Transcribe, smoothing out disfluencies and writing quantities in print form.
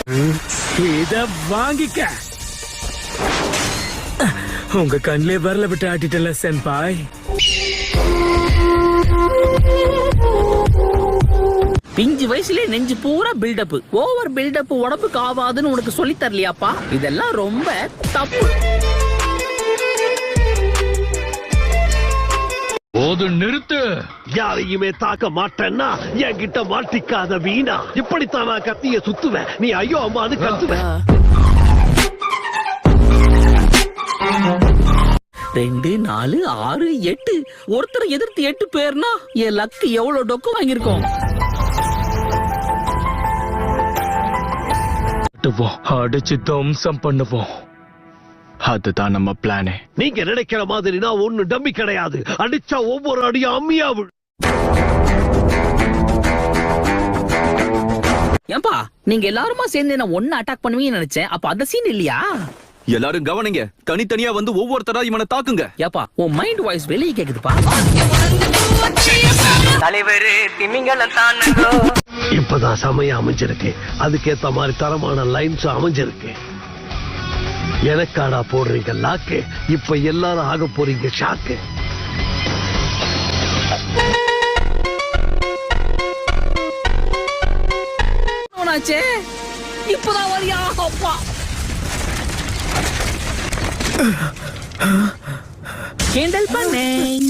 இத வாங்கிக்க. உங்க கண்ணிலே வரல விட்டு ஆட்டிட்டல சென்பாய். பிஞ்சு வயசுல நெஞ்சு பூரா பில்டப். ஓவர் பில்டப் உடம்புக்கு ஆவாதுன்னு உனக்கு சொல்லி தரலையாப்பா? இதெல்லாம் ரொம்ப தப்பு. போது நிறுத்து. யாரையுமே தாக்க மாட்டேன்னா என்கிட்ட மாட்டிக்காத வீணா. இப்படித்தான் நான் கத்திய சுத்துவேன், நீ ஐயோ அம்மான்னு கத்துவ. 2 4 6 8 ஒருத்தரை எதிர்த்து 8 பேர்னா என் லக்கு எவ்வளவு டொக்கு வாங்கிருக்கோம். அடிச்சு தம்சம் பண்ணுவோம். அதுதான் நம்ம பிளானே. நீங்க நினைக்கிற மாதிரி நான் ஒண்ணு டம்மி கிடையாது. அடிச்சா ஒவ்வொரு அடியும் அம்மியாவு. ஏன்பா நீங்க எல்லாருமா சேர்ந்து என்ன ஒன்னு அட்டாக் பண்ணுவீங்கன்னு நினைச்சேன். அப்ப அந்த சீன் இல்லையா? எல்லாரும் கவனிங்க, தனித்தனியா வந்து ஒவ்வொருத்தரா இவனை தாக்குங்க. ஏப்பா உன் மைண்ட் வாய்ஸ் வெளியே கேக்குதுப்பா. தலைவரு திமிங்கலம் தானுங்க. இப்பதான் சமயம் அமைஞ்சிருக்கு. அதுக்கேத்த மாதிரி தரமான லைன்ஸ் அமைஞ்சிருக்கு. எனக்காடா போடுறீங்க லாக்கு? இப்ப எல்லாரும் ஆக போறீங்க ஷாக்கு. இப்பதான் வரியா? அப்பா கிண்டல் பண்ணேன்.